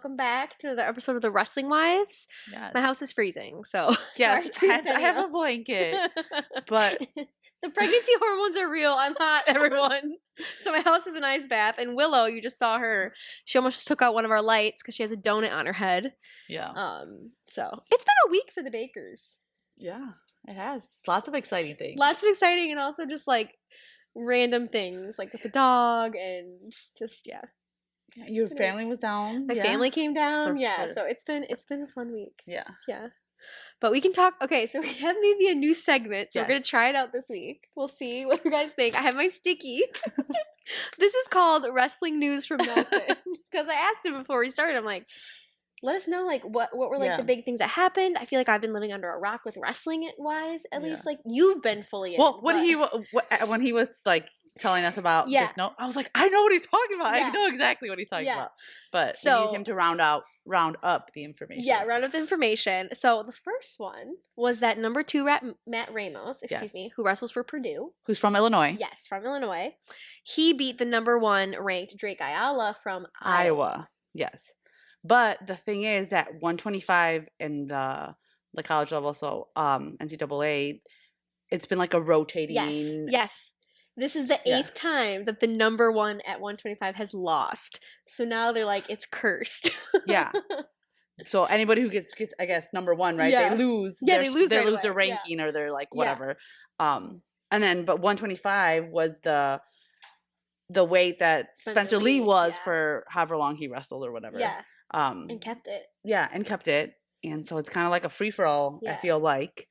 welcome back to another episode of the Wrestling Wives. Yes. My house is freezing, so Yes, sorry, I have a blanket, but the pregnancy hormones are real. I'm hot, everyone. So my house is an ice bath, and Willow, you just saw her. She almost just took out one of our lights because she has a donut on her head. yeah, So it's been a week for the Bakers. yeah, it has lots of exciting things. Lots of exciting, and also just like random things, like with the dog, and just Yeah, your family was down. My family came down. For- So it's been a fun week. Yeah. Yeah. But we can talk. Okay, so we have maybe a new segment. So we're going to Yes. try it out this week. We'll see what you guys think. I have my sticky. This is called Wrestling News from Nelson. Because I asked him before we started, I'm like, let us know like what were like Yeah. the big things that happened. I feel like I've been living under a rock with wrestling wise. At Yeah. least like you've been fully in. Well, but- when he was like telling us about Yeah. this note, I was like, I know what he's talking about. Yeah. I know exactly what he's talking Yeah. about. But So- we need him to round up the information. Yeah, round up information. So the first one was that number 2 Matt Ramos, Yes. who wrestles for Purdue. Who's from Illinois? Yes, from Illinois. He beat the number 1 ranked Drake Ayala from Iowa. Yes. But the thing is that 125 in the college level, so NCAA, it's been like a rotating. Yes. This is the 8th time that the number 1 at 125 has lost. So now they're like, it's cursed. Yeah. So anybody who gets I guess number 1, right? Yeah. They lose. Yeah, they lose right lose their away. Yeah. ranking or they're like Yeah. whatever. And then but 125 was the weight that Spencer Lee was yeah. for however long he wrestled or whatever. Yeah, And kept it. Yeah, and kept it. And so it's kind of like a free for all, I Yeah. feel like.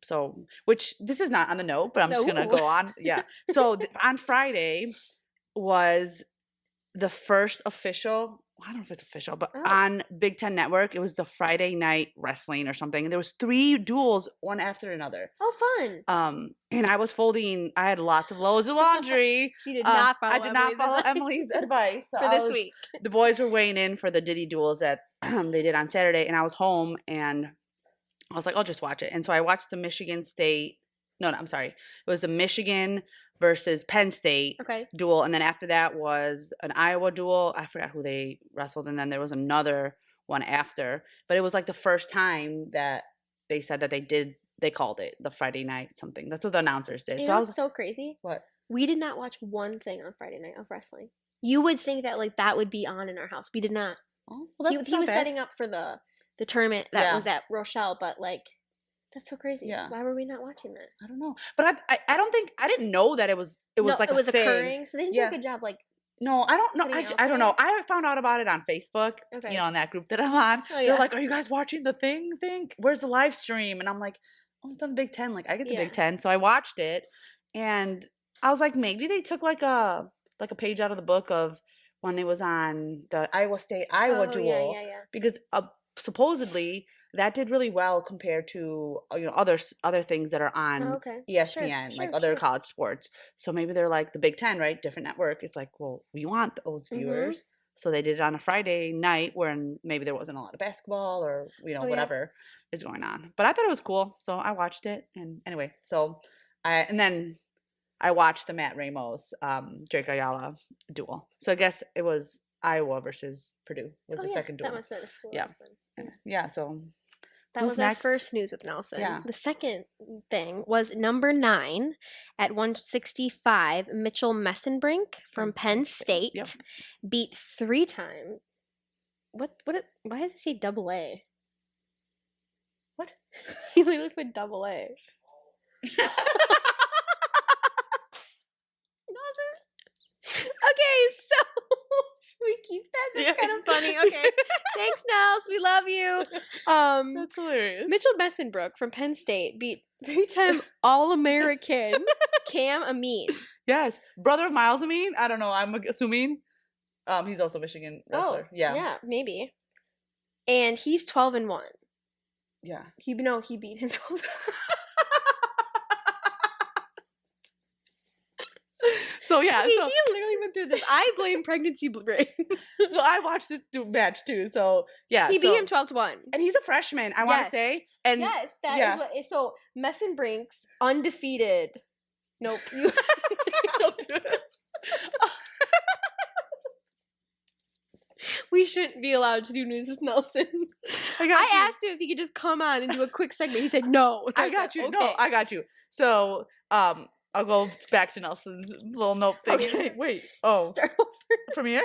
So, which this is not on the note, but I'm just going to No. go on. Yeah. So on Friday was the first official, I don't know if it's official, but Oh. on Big Ten Network, it was the Friday night wrestling or something. And there was 3 duels, one after another. Oh, fun. And I was folding, I had lots of loads of laundry. She did not follow I did not Emily's follow advice Emily's advice. So for I this was- week. the boys were weighing in for the Diddy duels that they did on Saturday, and I was home, and I was like, I'll just watch it. And so I watched the Michigan State. No, I'm sorry. It was the Michigan versus Penn State Okay. duel, and then after that was an Iowa duel. I forgot who they wrestled, and then there was another one after. But it was like the first time that they said that they called it the Friday night something. That's what the announcers did. You So know I what's was so crazy? what? We did not watch one thing on Friday night of wrestling. You would think that like that would be on in our house. We did not. Oh, well, He that's he not was bad. setting up for the tournament that Yeah. was at Rochelle, but like that's so crazy. Yeah. Why were we not watching that? I don't know, but I don't think I didn't know that it was No, like it was a thing. occurring, so they didn't do Yeah. a good job. Like, No, I don't know. Putting it out I don't know. there? I found out about it on Facebook. Okay. You know, on that group that I'm on. Oh, They're yeah. like, "Are you guys watching the thing? Where's the live stream?" And I'm like, "Oh, it's on Big Ten. Like, I get the Yeah. Big Ten." So I watched it, and I was like, maybe they took like a page out of the book of when it was on the Iowa State Iowa oh, duel, yeah. because supposedly that did really well compared to other things that are on Oh, okay. ESPN, like other sure. college sports. So maybe they're like the Big Ten, right? Different network. It's like, well, we want those Mhm. viewers. So they did it on a Friday night when maybe there wasn't a lot of basketball or, Oh, yeah. whatever is going on. But I thought it was cool. So I watched it. And anyway, and then I watched the Matt Ramos, Drake Ayala duel. So I guess it was Iowa versus Purdue was Oh, the yeah, second duel. That must have been cool. Yeah. Yeah. So That Who's was our next? first news with Nelson. Yeah. The second thing was number 9 at 165, Mitchell Messenbrink from Penn State Yep. beat 3-time. Why does it say double A? What? He literally put double A. Okay, so we keep that. That's Yeah. kind of funny. Okay, thanks, Nels. We love you. That's hilarious. Mitchell Messenbrook from Penn State beat 3-time All-American Cam Amin. Yes, brother of Miles Amin. I don't know. I'm assuming. He's also a Michigan wrestler. yeah, maybe. And he's 12-1. Yeah. He beat him 12. So yeah, he so, literally went through this. I blame pregnancy brain. so I watched this match too. So yeah, He so, beat him 12-1. and he's a freshman. I want to Yes. say, and Yes, that is yeah. what. So Messenbrink's undefeated. Nope. You, I'll do it. We shouldn't be allowed to do news with Nelson. I asked him if he could just come on and do a quick segment. He said no. And I got said, you. okay. No, I got you. So, I'll go back to Nelson's little note thing. Okay. Wait. Oh, Start over. from here?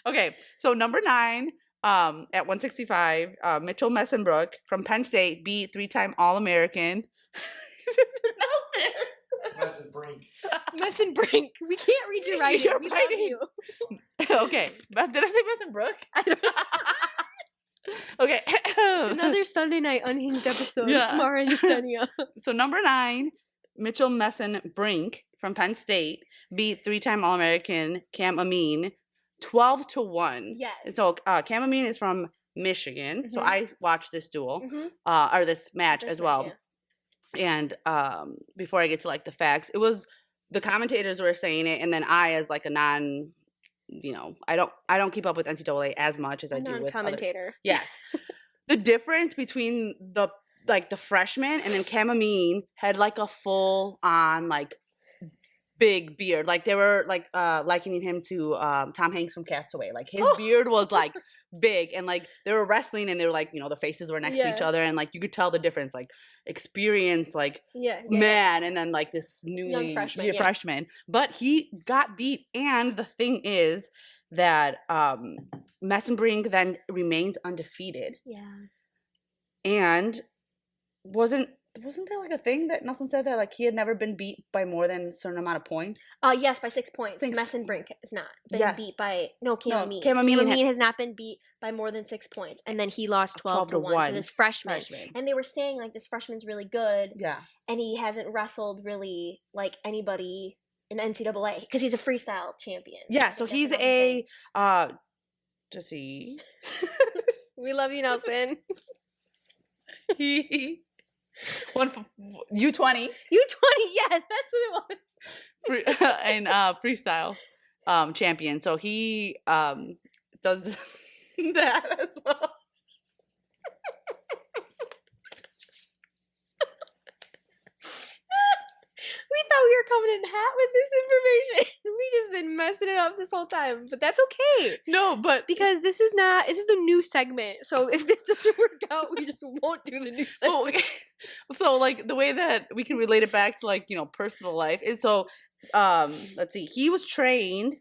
Okay. So number 9, at 165, Mitchell Messenbrook from Penn State beat 3-time All-American. Nelson. Messenbrink. We can't read your writing. You're We writing. love you. Okay. Did I say Messenbrook? I don't know. Okay. Another Sunday night unhinged episode Yeah. of Mara and Yesenia. So number 9, Mitchell Messenbrink from Penn State beat 3-time All-American Cam Amin 12-1. Yes. And so Cam Amin is from Michigan. So Mhm. I watched this duel, Mhm. or this match This as match, well. yeah. And before I get to like the facts, it was the commentators were saying it, and then I, as like a non, I don't keep up with NCAA as much as I do with others. Non-commentator. Yes. The difference between the freshman and then Cam Amin had like a full on like big beard. Like they were like likening him to Tom Hanks from Castaway. Like his beard was like big, and like they were wrestling and they were like, the faces were next to each Yeah. other, and like you could tell the difference, like experienced like Yeah. man, and then like this newly freshman, yeah, yeah. freshman. But he got beat, and the thing is that Messenbrink then remains undefeated. Yeah. And wasn't there like a thing that Nelson said that like he had never been beat by more than a certain amount of points? Yes, by 6 points. 6 Messenbrink has not been Yeah. beat by Cam No, Amin. Cam Amin has not been beat by more than 6 points, and then he lost 12 to 1 to this freshman. And they were saying like this freshman's really good, Yeah. and he hasn't wrestled really like anybody in NCAA because he's a freestyle champion. Yeah, I so think he's that's what I'm a does he saying. We love you, Nelson. he won from U20 U20, yes, that's what it was. and freestyle champion. So he does that as well. We thought we were coming in hot with this information. We just been messing it up this whole time, but that's okay No, but because this is a new segment. So if this doesn't work out, we just won't do the new Oh, segment. so like the way that we can relate it back to like personal life is so let's see, he was trained.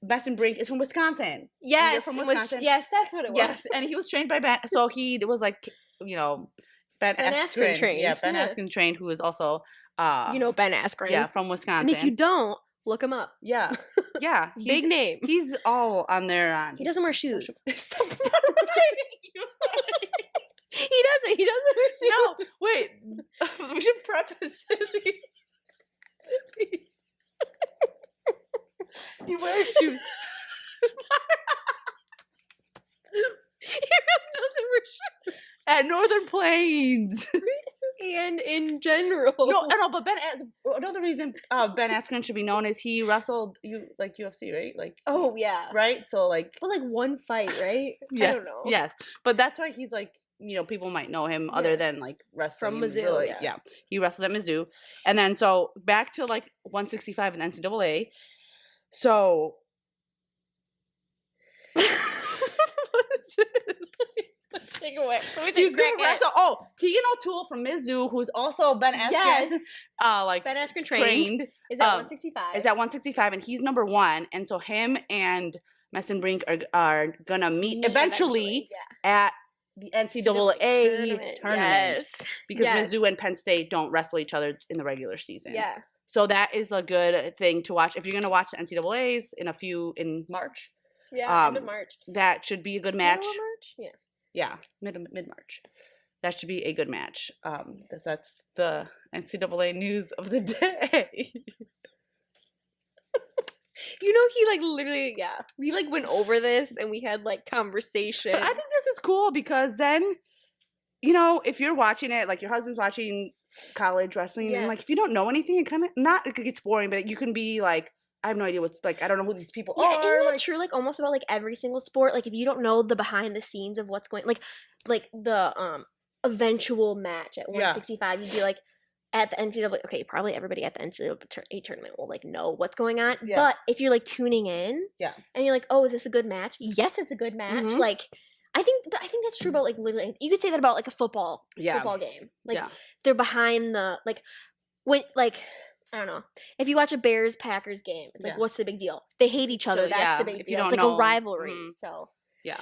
Messenbrink is from Wisconsin. Yes, from it was- Wisconsin? yes, that's what it was. Yes, and he was trained by Ben. So he was like Ben Askren trained. Yeah, Ben Yeah. Askren trained, who is also Ben Askren. yeah, from And Wisconsin. if you don't, look him up. yeah, yeah, Big name. He's all on there on. He doesn't wear shoes. Stop reminding you, sorry. He doesn't. He doesn't wear shoes. No, wait. We should preface this. He wears shoes. He really doesn't wear shoes. At Northern Plains. And in general. No, but another reason Ben Askren should be known is he wrestled UFC, right? Like Oh yeah. right? So like But like one fight, right? yes, I don't know. yes. But that's why he's like, people might know him other Yeah. than like wrestling. From Mizzou, really. yeah. He wrestled at Mizzou. And then so back to like 165 in NCAA. So Take away. Let me take he's a gonna crack at it. wrestle. Oh, Keegan O'Toole from Mizzou, who's also Ben Askren. Yes. Like Ben Askren trained. Is that 165? Is at 165, and he's number 1. And so him and Messenbrink are gonna meet eventually Yeah. at the NCAA tournament Yes. because Yes. Mizzou and Penn State don't wrestle each other in the regular season. Yeah. So that is a good thing to watch if you're gonna watch the NCAA's in March. Yeah. End of March. That should be a good match. Middle of March? Yeah. Yeah, mid March. That should be a good match. Because that's the NCAA news of the day. He like literally, we like went over this and we had like conversation. But I think this is cool because then, if you're watching it, like your husband's watching college wrestling, Yeah. and like if you don't know anything, it kind of it gets boring, but you can be like, I have no idea what's like. I don't know who these people Yeah, are. isn't that like, true? Like almost about like every single sport. Like if you don't know the behind the scenes of what's going, like the eventual match at 165, you'd be like, at the NCAA, okay, probably everybody at the NCAA tournament will like know what's going on. Yeah. But if you're like tuning in, Yeah. and you're like, oh, is this a good match? Yes, it's a good match. Mhm. Like, I think that's true about like literally. You could say that about like a football Yeah. game. Like Yeah. they're behind the like when like. I don't know. If you watch a Bears Packers game, it's like, Yeah. what's the big deal? They hate each other. So, That's yeah, the big if you deal. It's don't like know, a rivalry. mhm. So Yeah.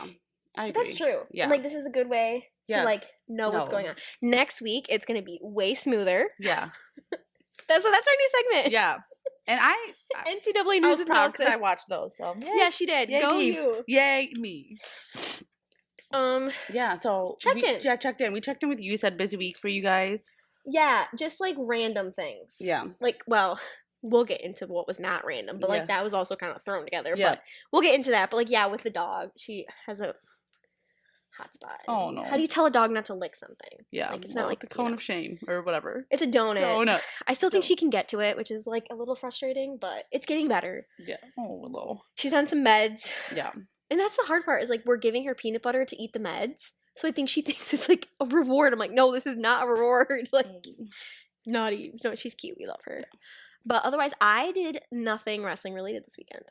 I but agree. that's true. Yeah. And like this is a good way Yeah. to like know what's going No. on. Next week it's gonna be way smoother. Yeah. That's our new segment. Yeah. And I NCAA I news was with proud because I Nelson. watched those. So Yeah, she did. Yay Go me. you. Yay me. Yeah, So Check we, in. Yeah, checked in. We checked in with you. You said busy week for you guys. just like random things. Yeah. Like, well, we'll get into what was not random, but like Yeah. that was also kind of thrown together. Yeah. But we'll get into that. But like, yeah, with the dog, she has a hot spot. Oh, no. How do you tell a dog not to lick something? Yeah. Like, it's not like the you cone know. of shame or whatever. It's a donut. Donut. I still think Don't- she can get to it, which is like a little frustrating, but it's getting better. Yeah. Oh, Willow. She's on some meds. Yeah. And that's the hard part is like we're giving her peanut butter to eat the meds. So I think she thinks it's like a reward. I'm like, no, this is not a reward. Like naughty. No, she's cute. We love her. But otherwise, I did nothing wrestling related this weekend.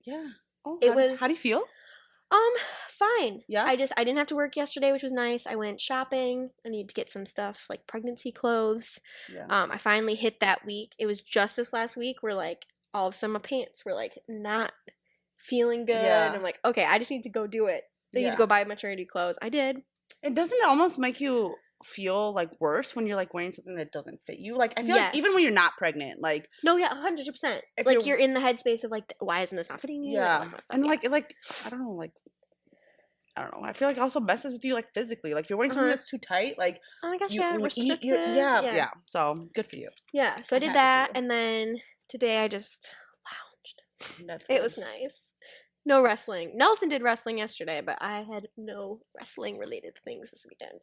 Yeah. Oh, It how do- was- How do you feel? Fine. Yeah? I didn't have to work yesterday, which was nice. I went shopping. I needed to get some stuff like pregnancy clothes. Yeah. I finally hit that week. It was just this last week where like all of a sudden my pants were like not feeling good. Yeah. I'm like, okay, I just need to go do it. I need Yeah. to go buy maternity clothes. I did. It doesn't almost make you feel like worse when you're like wearing something that doesn't fit you. Like I feel like even Yes. when you're not pregnant, like No, yeah, 100%. If Like you're- you're in the headspace of like, why isn't this not fitting me? Like, all yeah, that kind of stuff. and Yeah. like I don't know, like I don't know. I feel like it also messes with you like physically. Like you're wearing something Uh-huh. that's too tight. Like oh my gosh, you, yeah, when you eat, restricted. yeah. So good for you. Yeah, so I I'm did happy for that, you. and then today I just lounged. That's It good. was nice. No wrestling. Nelson did wrestling yesterday, but I had no wrestling related things this weekend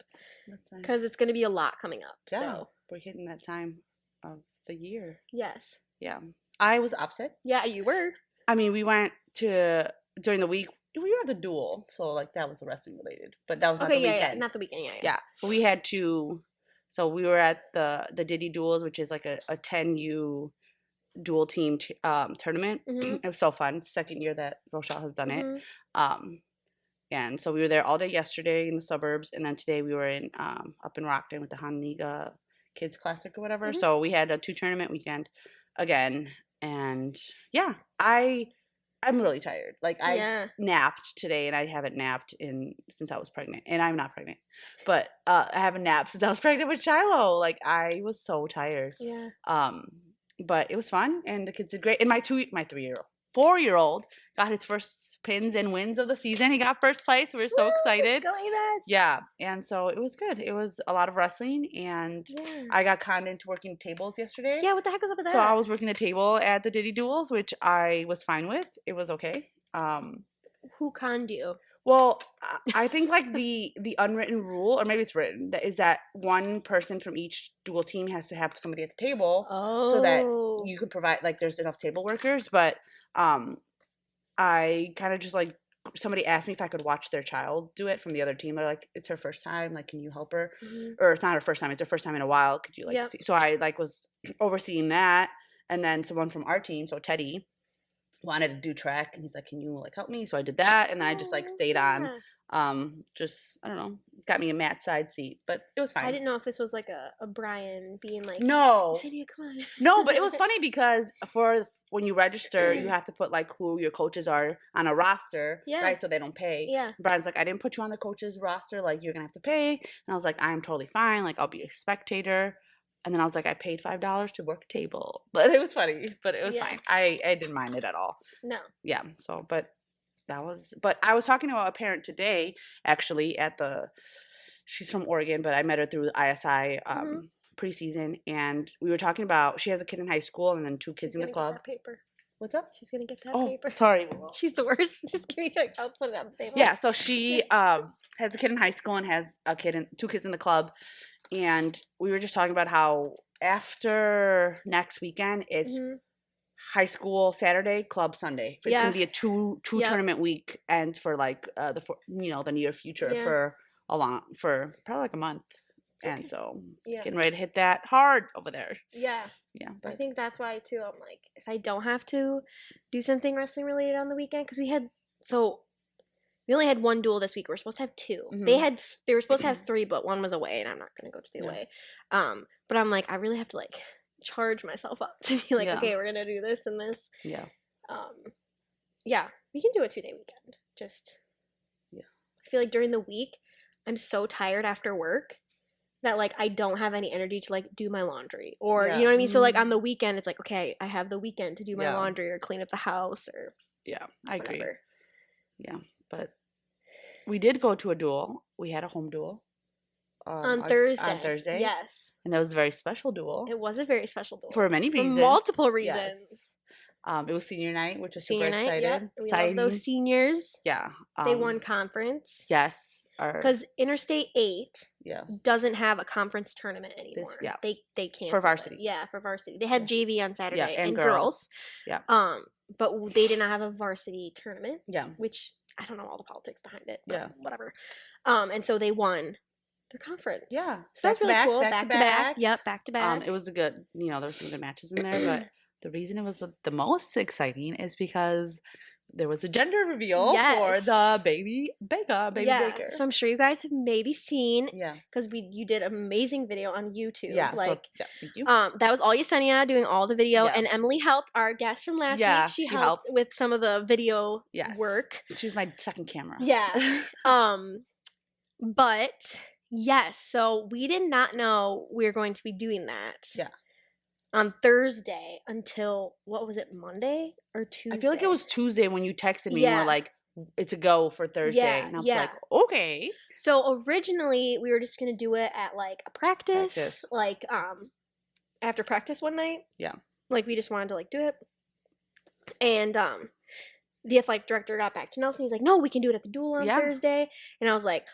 That's nice. because it's going to be a lot coming up. Yeah, So we're hitting that time of the year. yes, Yeah, I was opposite. yeah, you were. I mean, we went to during the week. We were at the duel, so like that was wrestling related, but that was not Okay, the yeah, weekend. yeah, not the weekend. Yeah, Yeah, but we had to. So we were at the Diddy Duels, which is like a 10U dual team tournament. Mhm. It was so fun. Second year that Rochelle has done it. Mhm. And so we were there all day yesterday in the suburbs, and then today we were in up in Rockton with the Hanniga Kids Classic or whatever. Mhm. So we had a 2 tournament weekend again, and yeah, I'm really tired. Like I Yeah. napped today, and I haven't napped since I was pregnant, and I'm not pregnant, but I haven't napped since I was pregnant with Shiloh. Like I was so tired. Yeah. But it was fun, and the kids did great. And my 4-year-old got his first pins and wins of the season. He got first place. We were so Woo! excited. Go Avis! Yeah, and so it was good. It was a lot of wrestling, and Yeah. I got conned into working tables yesterday. Yeah, what the heck was up with that? So I was working the table at the Diddy Duels, which I was fine with. It was okay. Who conned you? Well, I think like the unwritten rule, or maybe it's written, that is that one person from each dual team has to have somebody at the table Oh. so that you can provide like there's enough table workers. But I kind of just like somebody asked me if I could watch their child do it from the other team. They're like, it's her first time. Like, can you help her? Mhm. Or it's not her first time. It's her first time in a while. Could you like Yep. see? So I like was overseeing that, and then someone from our team, so Teddy, wanted to do track, and he's like, can you like help me? So I did that, and I just like Oh, stayed on. yeah. Just I don't know, got me a mat side seat, but it was fine. I didn't know if this was like a Brian being like, No, Sadie, come on. no, but it was funny because when you register, Mm. you have to put like who your coaches are on a roster, Yeah. right? So they don't pay. Yeah. Brian's like, I didn't put you on the coaches roster. Like, you're gonna have to pay. And I was like, I'm totally fine. Like, I'll be a spectator. And then I was like, I paid $5 to work a table, but it was funny. But it was Yeah. fine. I didn't mind it at all. No. Yeah. So, but I was talking to a parent today, actually, she's from Oregon, but I met her through the ISI Mhm. preseason, and we were talking about, she has a kid in high school and then 2 kids She's in the gonna get club. that paper. What's up? She's gonna get that Oh, paper. sorry. She's the worst. Just give me like, I'll put it on the table. Yeah, so she has a kid in high school and has 2 kids in the club, and we were just talking about how after next weekend it's Mhm. high school Saturday, club Sunday. It's Yeah. gonna be a two Yep. tournament week, and for like the near future Yeah. for probably like a month. And so Yeah. getting ready to hit that hard over there. Yeah. Yeah. I But think that's why too. I'm like, if I don't have to do something wrestling related on the weekend, because we only had one duel this week. We're supposed to have 2. Mhm. They were supposed to have 3, but one was away, and I'm not gonna go to the Yeah. away. But I'm like, I really have to like charge myself up to be like, Yeah. okay, we're gonna do this and this. Yeah. Yeah, we can do a 2-day weekend. Just I feel like during the week, I'm so tired after work that like I don't have any energy to like do my laundry or you know what I mean. So like on the weekend, it's like okay, I have the weekend to do my laundry or clean up the house or I agree. whatever. Yeah, but we did go to a duel. We had a home duel on Thursday. On Thursday, yes, and that was a very special duel. It was a very special duel for many reasons, for multiple reasons. Yes. It was senior night, which was senior super night, excited. Yeah, we love those seniors. Yeah, they won conference. Yes, because Interstate 8 yeah doesn't have a conference tournament anymore. They can't for varsity. Yeah, for varsity. They had JV on Saturday and girls. Yeah. But they did not have a varsity tournament. Yeah. Which I don't know all the politics behind it. But yeah. Whatever. And so they won their conference. Yeah. So that's really cool. Back to back. Yep. Back to back. It was a good. There were some good matches in there, but the reason it was the most exciting is because there was a gender reveal for the baby Baker. So I'm sure you guys have maybe seen. Yeah. Because you did an amazing video on YouTube. Yeah. Like, thank you. That was all Yesenia doing all the video, and Emily helped our guest from last week. She helped with some of the video work. She was my second camera. Yeah. But yes, so we did not know we were going to be doing that. Yeah. On Thursday until what was it, Monday or Tuesday? I feel like it was Tuesday when you texted me and were like, it's a go for Thursday. And I was like, okay. So originally we were just gonna do it at like a practice. Like after practice one night. Yeah. Like we just wanted to like do it. And the athletic director got back to Nelson. He's like, no, we can do it at the duel on Thursday. And I was like,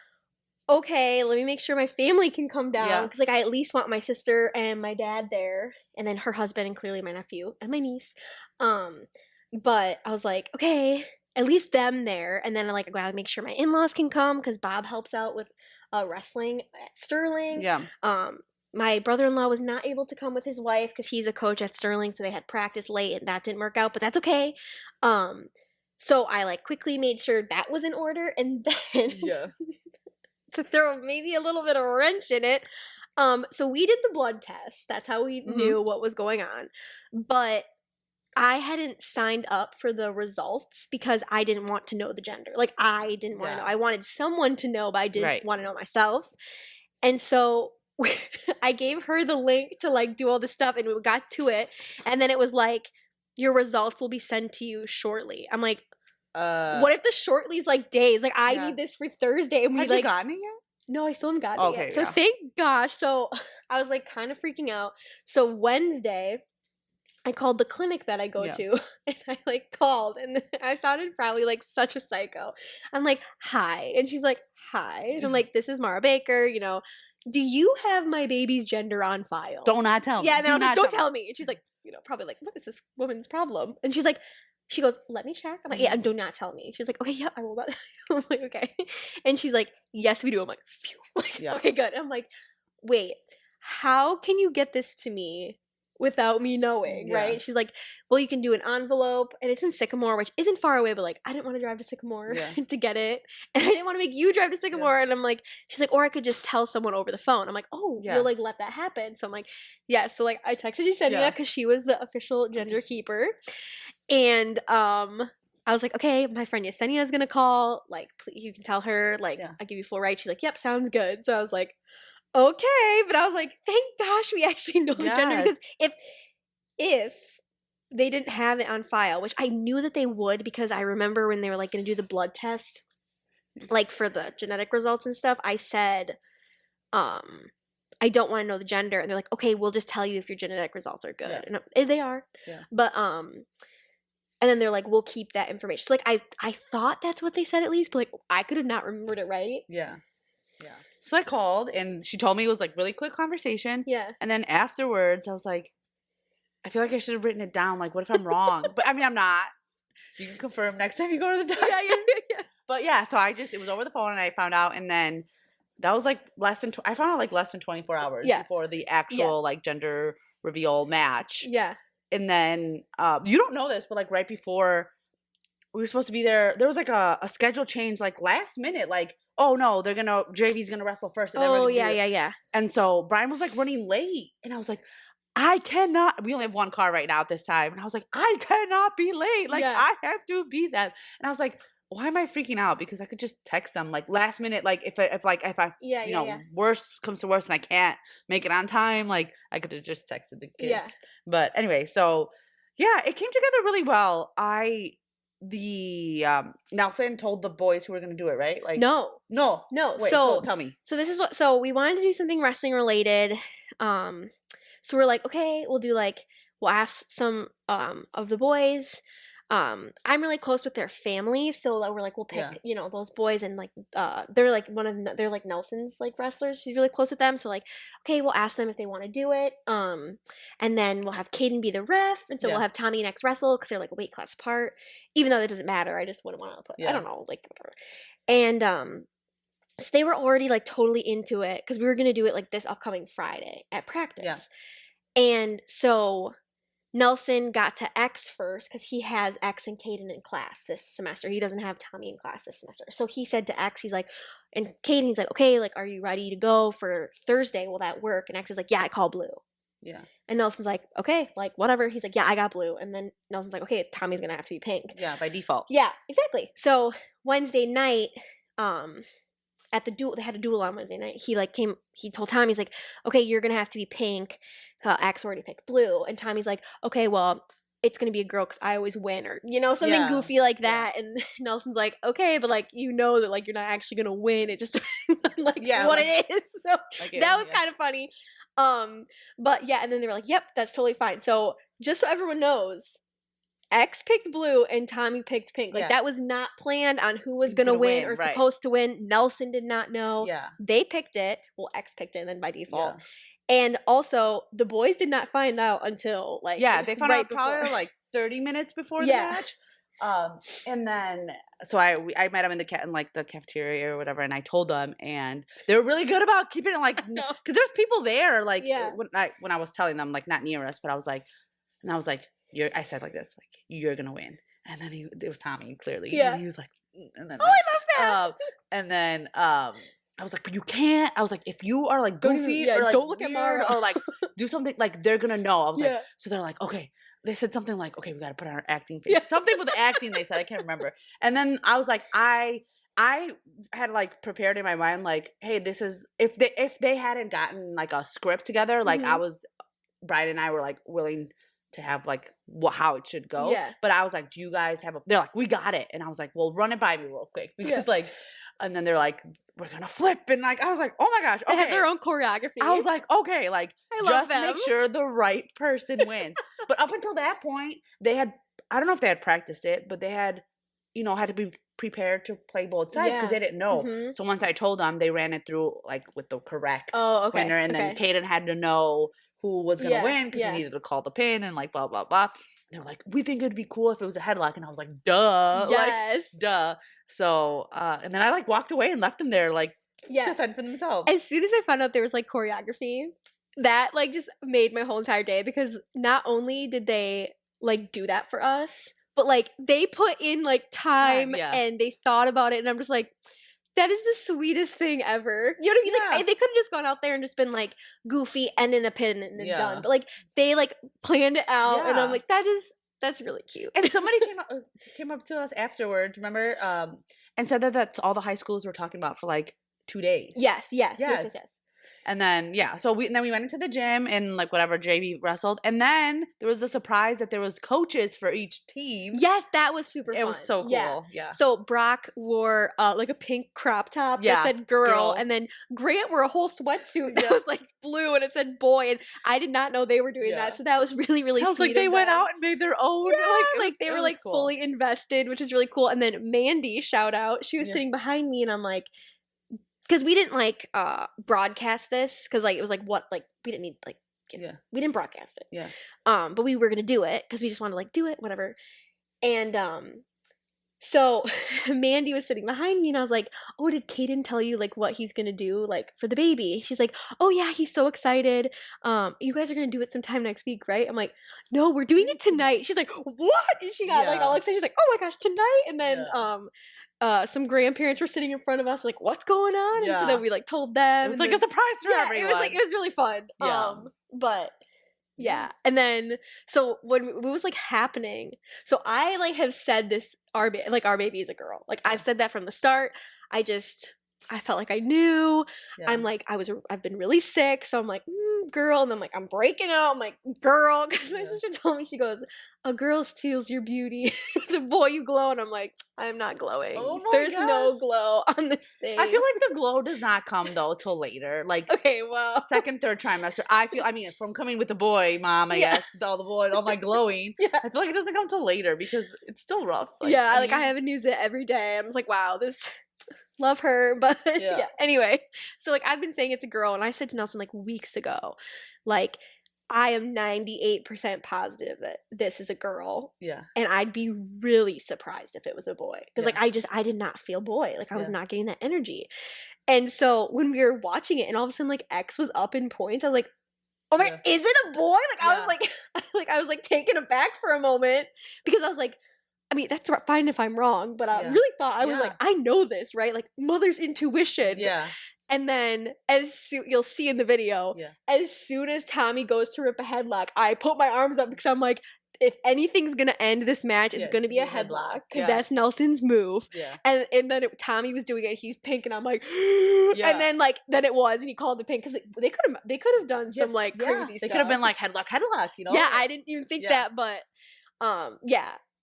okay, let me make sure my family can come down because like I at least want my sister and my dad there, and then her husband and clearly my nephew and my niece. But I was like, okay, at least them there, and then like I gotta make sure my in-laws can come because Bob helps out with wrestling at Sterling. Yeah. My brother-in-law was not able to come with his wife because he's a coach at Sterling, so they had practice late and that didn't work out, but that's okay. So I like quickly made sure that was in order, and then to throw maybe a little bit of a wrench in it. So we did the blood test. That's how we knew what was going on. But I hadn't signed up for the results because I didn't want to know the gender. Like I didn't want to know. I wanted someone to know, but I didn't want to know myself. And so I gave her the link to like do all this stuff, and we got to it. And then it was like, your results will be sent to you shortly. I'm like, what if the shortly's like days? Like I need this for Thursday, and we Have like you gotten it yet? No, I still haven't gotten it yet. So thank gosh. So I was like kind of freaking out. So Wednesday, I called the clinic that I go to, and I like called, and I sounded probably like such a psycho. I'm like, hi, and she's like, hi, and I'm like, this is Mara Baker. You know, do you have my baby's gender on file? Don't not tell me. Yeah, and then I was like, don't tell me. And she's like, probably like, what is this woman's problem? And she's like, she goes, let me check. I'm like, yeah, do not tell me. She's like, okay, yeah, I will not. I'm like, okay. And she's like, yes, we do. I'm like, phew. Like, okay, good. I'm like, wait, how can you get this to me without me knowing, right? She's like, well, you can do an envelope, and it's in Sycamore, which isn't far away, but like, I didn't want to drive to Sycamore to get it, and I didn't want to make you drive to Sycamore, and I'm like, she's like, or I could just tell someone over the phone. I'm like, oh, you'll like let that happen. So I'm like, yeah. So like, I texted Yesenia because she was the official gender keeper, and I was like, okay, my friend Yesenia is gonna call. Like, please, you can tell her. Like, I give you full right. She's like, yep, sounds good. So I was like, okay, but I was like, thank gosh we actually know the gender, because if they didn't have it on file, which I knew that they would, because I remember when they were like going to do the blood test, like for the genetic results and stuff, I said, I don't want to know the gender, and they're like, okay, we'll just tell you if your genetic results are good, and they are, but and then they're like, we'll keep that information. So like I thought that's what they said at least, but like I could have not remembered it right. Yeah. So I called, and she told me it was like really quick conversation. Yeah. And then afterwards, I was like, I feel like I should have written it down. Like, what if I'm wrong? But I mean, I'm not. You can confirm next time you go to the doctor. Yeah. But yeah, so it was over the phone, and I found out, and then that was like I found out like less than 24 hours Yeah. before the actual like gender reveal match. Yeah. And then you don't know this, but like right before we were supposed to be there was like a schedule change like last minute, like, oh no, JV's gonna wrestle first. And Oh yeah. And so Brian was like running late, and I was like, I cannot. We only have one car right now at this time, and I was like, I cannot be late. Like Yeah. I have to be that. And I was like, why am I freaking out? Because I could just text them like last minute. Like if I Yeah. worst comes to worst and I can't make it on time, like I could have just texted the kids. Yeah. But anyway, so yeah, it came together really well. Nelson told the boys who were gonna do it, right? Like No. Wait, So tell me. So this is what. So we wanted to do something wrestling related. So we're like, okay, we'll ask some of the boys. I'm really close with their families, so we're like, we'll pick those boys, and like they're like they're like Nelson's like wrestlers. She's really close with them, so like, okay, we'll ask them if they want to do it. And then we'll have Caden be the ref, and so we'll have Tommy and X wrestle because they're like a weight class apart. Even though that doesn't matter, I just wouldn't want to put. I don't know, like whatever. And so they were already like totally into it because we were gonna do it like this upcoming Friday at practice. Yeah. And so Nelson got to X first because he has X and Caden in class this semester. He doesn't have Tommy in class this semester. So he said to X, he's like, and Caden, he's like, okay, like, are you ready to go for Thursday? Will that work? And X is like, yeah, I call blue. Yeah. And Nelson's like, okay, like, whatever. He's like, yeah, I got blue. And then Nelson's like, okay, Tommy's going to have to be pink. Yeah, by default. Yeah, exactly. So Wednesday night, at the duel, they had a duel on Wednesday night. He told Tommy, he's like, okay, you're going to have to be pink. X already picked blue. And Tommy's like, okay, well, it's going to be a girl because I always win, or, something goofy like that. Yeah. And Nelson's like, okay, but like, that like, you're not actually going to win. It just like what it is. So that was kind of funny. But yeah, and then they were like, yep, that's totally fine. So just so everyone knows, X picked blue and Tommy picked pink. Like that was not planned on who was going to win or supposed to win. Nelson did not know. Yeah. They picked it. Well, X picked it, and then by default. Yeah. And also, the boys did not find out until like they found out probably like 30 minutes before the match. And then so I met them in the cafeteria or whatever, and I told them, and they were really good about keeping it like because there's people there like when I was telling them, like not near us, but I was like, I said like this, like, you're gonna win. And then it was Tommy, clearly. Yeah. And he was like, and then, I love that. And then I was like, but you can't. I was like, if you are like goofy or like don't look at Mara or like do something, like they're gonna know. I was like, so they're like, okay. They said something like, okay, we gotta put on our acting face. Yeah. Something with the acting they said, I can't remember. And then I was like, I had like prepared in my mind, like, hey, this is if they hadn't gotten like a script together, like Brian and I were like willing to have like how it should go. Yeah. But I was like, do you guys have they're like, we got it. And I was like, well, run it by me real quick. Because like, and then they're like, we're gonna flip. And like, I was like, oh my gosh. Okay. They have their own choreography. I was like, okay, like just them. Make sure the right person wins. But up until that point, they had, I don't know if they had practiced it, but they had, had to be prepared to play both sides because they didn't know. Mm-hmm. So once I told them, they ran it through like with the correct winner. And then Caden had to know who was going to win because he needed to call the pin and like blah, blah, blah. They're like, we think it'd be cool if it was a headlock. And I was like, duh. Yes. Like, duh. So, and then I like walked away and left them there like to fend for themselves. As soon as I found out there was like choreography, that like just made my whole entire day because not only did they like do that for us, but like they put in like time and they thought about it. And I'm just like, that is the sweetest thing ever. You know what I mean? Like they could have just gone out there and just been like goofy and in a pin and then done. But like they like planned it out, and I'm like, that's really cute. And somebody came up to us afterwards, remember, and said that that's all the high schools were talking about for like 2 days. Yes. And then so we went into the gym and like whatever, JV wrestled, and then there was a surprise that there was coaches for each team. Yes, that was super fun. It was so cool. Yeah. So Brock wore like a pink crop top that said girl, and then Grant wore a whole sweatsuit that was like blue and it said boy, and I did not know they were doing that. So that was really, really sweet. Like they went out and made their own. Yeah, like they were like cool. Fully invested, which is really cool. And then Mandy, shout out, she was sitting behind me, and I'm like, because we didn't like broadcast this because like it was like what like we didn't need like we didn't broadcast it but we were gonna do it because we just wanted to like do it whatever. And So Mandy was sitting behind me and I was like, oh, did Caden tell you like what he's gonna do like for the baby? She's like, oh yeah, he's so excited. You guys are gonna do it sometime next week, right? I'm like, no, we're doing it tonight. She's like, what? And she got like all excited. She's like, oh my gosh, tonight. And then some grandparents were sitting in front of us like, what's going on? And so then we like told them. It was like a surprise for everyone. It was really fun. But yeah. And then so when it was like happening, so I like have said this our baby is a girl. Like I've said that from the start. I felt like I knew. I'm like I've been really sick, so I'm like girl, and I'm like I'm breaking out. I'm like girl, because my sister told me, she goes, a girl steals your beauty, the boy you glow, and I'm like I'm not glowing. There's no glow on this face. I feel like the glow does not come though till later, like okay, well, second, third trimester. I mean, from coming with the boy mom, I guess all the boys, all my glowing. I feel like it doesn't come till later because it's still rough. Like, I haven't used it every day. I'm just like, wow, this. Love her, but anyway, so like I've been saying it's a girl, and I said to Nelson like weeks ago, like I am 98% positive that this is a girl, and I'd be really surprised if it was a boy, because like I did not feel boy, like I was not getting that energy. And so when we were watching it and all of a sudden like X was up in points, I was like, oh my, is it a boy? Like I was like taken aback for a moment, because I was like, I mean, that's fine if I'm wrong, but I really thought I was like, I know this, right? Like mother's intuition. Yeah. And then you'll see in the video, as soon as Tommy goes to rip a headlock, I put my arms up because I'm like, if anything's going to end this match, it's going to be a headlock, because that's Nelson's move. Yeah. And then Tommy was doing it. He's pink, and I'm like, and then then it was, and he called the pink, because they could have done some like crazy stuff. They could have been like headlock, you know? Yeah, I didn't even think that, but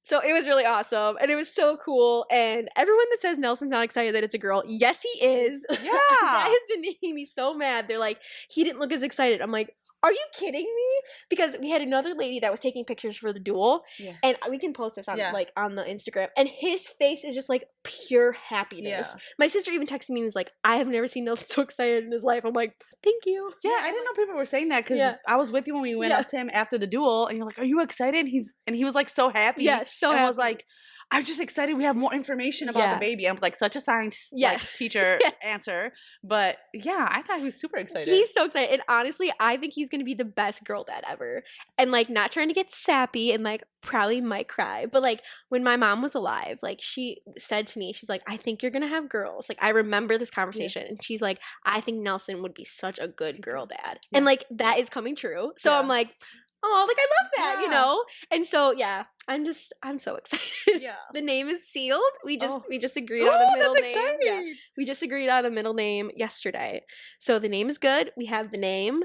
So it was really awesome, and it was so cool. And everyone that says Nelson's not excited that it's a girl, yes, he is. Yeah. That has been making me so mad. They're like, he didn't look as excited. I'm like, are you kidding me? Because we had another lady that was taking pictures for the duel, and we can post this on like on the Instagram, and his face is just like pure happiness. My sister even texted me and was like, I have never seen Nelson so excited in his life. I'm like, thank you. Yeah, I didn't know people were saying that, because I was with you when we went up to him after the duel, and you're like, are you excited? And he was like so happy. Yeah, so happy. I was like, I'm just excited we have more information about the baby. I'm like such a science teacher answer. But I thought he was super excited. He's so excited. And honestly, I think he's going to be the best girl dad ever. And like not trying to get sappy, and like probably might cry. But like when my mom was alive, like she said to me, she's like, I think you're going to have girls. Like I remember this conversation. And she's like, I think Nelson would be such a good girl dad. And like that is coming true. So I'm like, oh, like I love that, you know? And so I'm so excited. Yeah. The name is sealed. We just agreed on a middle name. Exciting. Yeah. We just agreed on a middle name yesterday. So the name is good. We have the name.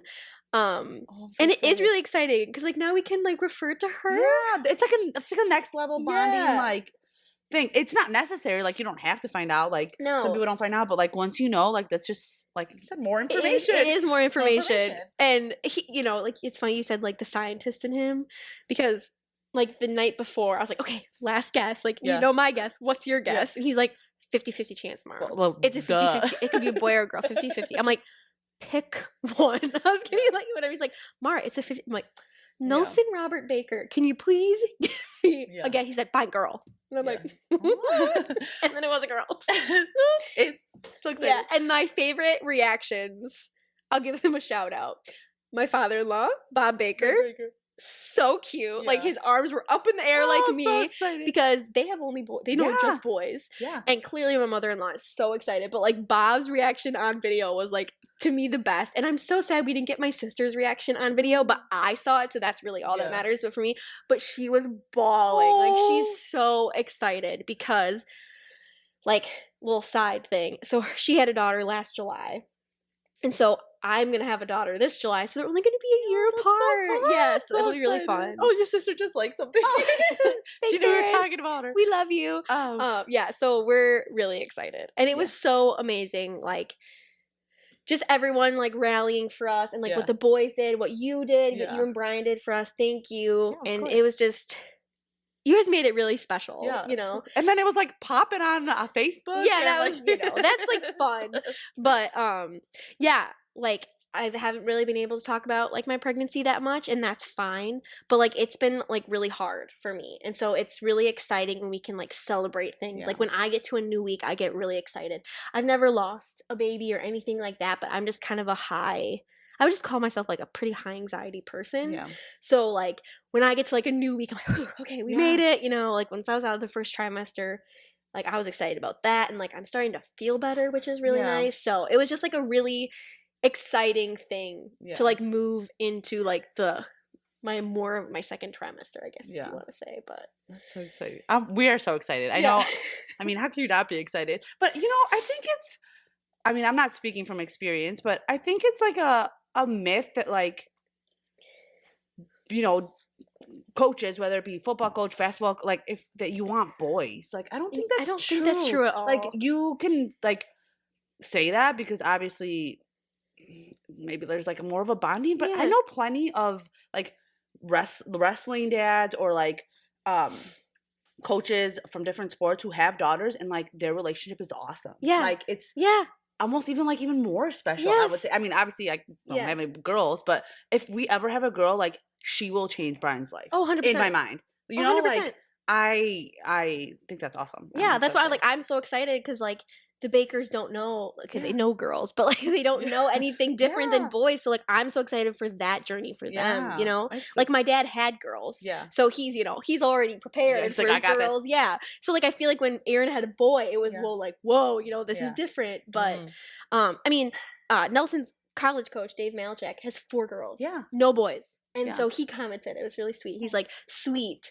And it is really exciting, because like now we can like refer to her. Yeah. It's like a next level bonding like thing. It's not necessary, like you don't have to find out, like some people don't find out, but like once you know, like that's just like you said, more information. It is more information. And he, you know, like it's funny you said like the scientist in him, because like the night before I was like, okay, last guess, like you know my guess, what's your guess? And he's like 50-50 chance, Mara. Well, it's a 50-50. It could be a boy or a girl. 50-50. I'm like, pick one. I was getting like whatever. He's like, Mara, it's a 50. I'm like, Nelson Robert Baker, can you please give me again? He said, fine, girl. And I'm like, and then it was a girl. It's so exciting. Yeah, and my favorite reactions, I'll give them a shout out. My father-in-law, Bob Baker. So cute. Yeah. Like his arms were up in the air like me, so because they have only they know just boys. Yeah. And clearly my mother-in-law is so excited, but like Bob's reaction on video was like to me the best. And I'm so sad we didn't get my sister's reaction on video, but I saw it, so that's really all that matters for me. But she was bawling. Like she's so excited because like little side thing. So she had a daughter last July. And so I'm going to have a daughter this July, so they're only going to be a year apart. So yes, so it'll be really fun. Oh, your sister just liked something. She knew we were talking about her. We love you. Yeah, so we're really excited. And it was so amazing, like, just everyone, like, rallying for us, and, like, what the boys did, what you did, what you and Brian did for us. Thank you. Yeah, and it was just... You guys made it really special, you know? And then it was, like, popping on Facebook. Yeah, that was, you know, that's, like, fun. But, yeah, like, I haven't really been able to talk about like my pregnancy that much, and that's fine. But like it's been like really hard for me, and so it's really exciting when we can like celebrate things. Yeah. Like when I get to a new week, I get really excited. I've never lost a baby or anything like that, but I'm just kind of I would just call myself like a pretty high anxiety person. Yeah. So like when I get to like a new week, I'm like, "Whew, okay, we Yeah. made it." You know, like once I was out of the first trimester, like I was excited about that, and like I'm starting to feel better, which is really Yeah. nice. So it was just like a really exciting thing Yeah. to like move into like my second trimester, I guess, if Yeah. you want to say. But That's so exciting. We are so excited. I yeah. know. I mean, how can you not be excited? But I think it's. I mean, I'm not speaking from experience, but I think it's like a myth that like, coaches, whether it be football coach, basketball, like if that you want boys. Like I don't think that's I don't true. think that's true at all. Like you can like say that because obviously maybe there's like more of a bonding, but I Yeah. know plenty of like wrestling dads or like coaches from different sports who have daughters and like their relationship is awesome. Yeah. Like it's Yeah. almost even more special, I would say. Yes. I mean, obviously I don't Yeah. have any girls, but if we ever have a girl, like she will change Brian's life. Oh, 100%. In my mind. You know, 100%. like I think that's awesome. Yeah, I'm that's so why excited. I'm so excited because like the Bakers don't know, okay, they know girls, but like they don't know anything different Yeah. than boys. So like I'm so excited for that journey for them, you know? It's Like my dad had girls. Yeah. So he's already prepared he's for like, "I got this." girls. Yeah. So like I feel like when Aaron had a boy, it was Yeah. well like, whoa, this is Yeah. different. But Mhm. I mean, Nelson's college coach, Dave Malchek, has 4 girls. Yeah. No boys. And Yeah. so he commented, it was really sweet. He's like, sweet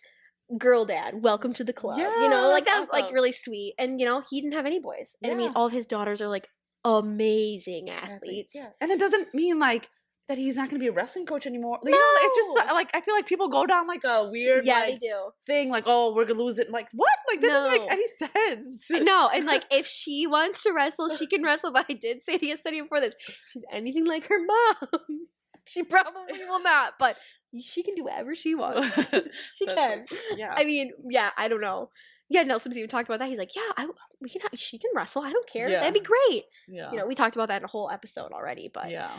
girl dad, welcome to the club. Yeah, Like that that's was like awesome. really sweet. And he didn't have any boys. And I mean Yeah. all of his daughters are like amazing athletes. Yeah. And it doesn't mean like that he's not going to be a wrestling coach anymore. You know, it's just No. like I feel like people go down like a weird Yeah, like they do. thing like, oh, we're going to lose it. Like what? Like that doesn't No. make any sense. No, and like if she wants to wrestle, she can wrestle. But I did say to yesterday before this, if she's anything like her mom. She probably will not, but she can do whatever she wants. She can. Yeah. I mean, yeah, I don't know. Yeah, Nelson's even talked about that. He's like, yeah, she can wrestle. I don't care. Yeah. That'd be great. Yeah. We talked about that in a whole episode already, but Yeah.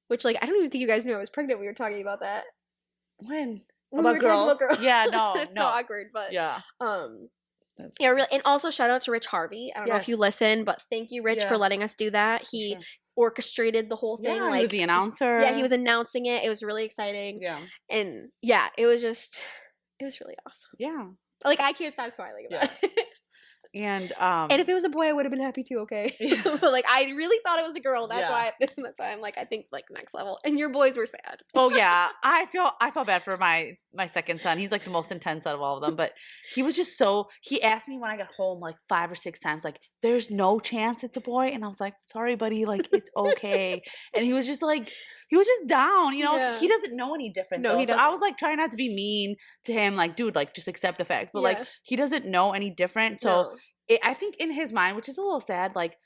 which like I don't even think you guys knew I was pregnant. We were talking about that. When We about were talking girls? about girls. Yeah, no, It's no. so awkward, but Yeah. That's yeah, really. And also shout out to Rich Harvey. I don't know if Yes. you listen, but thank you, Rich, for Yeah. letting us do that. He sure. orchestrated the whole thing. Yeah, Like he was the announcer. yeah, he was announcing it. It was really exciting. Yeah. And yeah, it was really awesome. Yeah. Like I can't stop smiling about it. And And if it was a boy, I would have been happy too. Okay, Yeah. but like I really thought it was a girl. That's Yeah. why. That's why I'm like I think like next level. And your boys were sad. oh yeah, I feel bad for my second son. He's like the most intense out of all of them, but he was just so. He asked me when I got home like 5 or 6 times, like, "There's no chance it's a boy," and I was like, "Sorry, buddy, like it's okay." And he was just like, he was just down, Yeah. He doesn't know any different. No, though. he So I doesn't. was like trying not to be mean to him, like, dude, like just accept the fact. But like Yeah. he doesn't know any different, so. No. I think in his mind, which is a little sad, like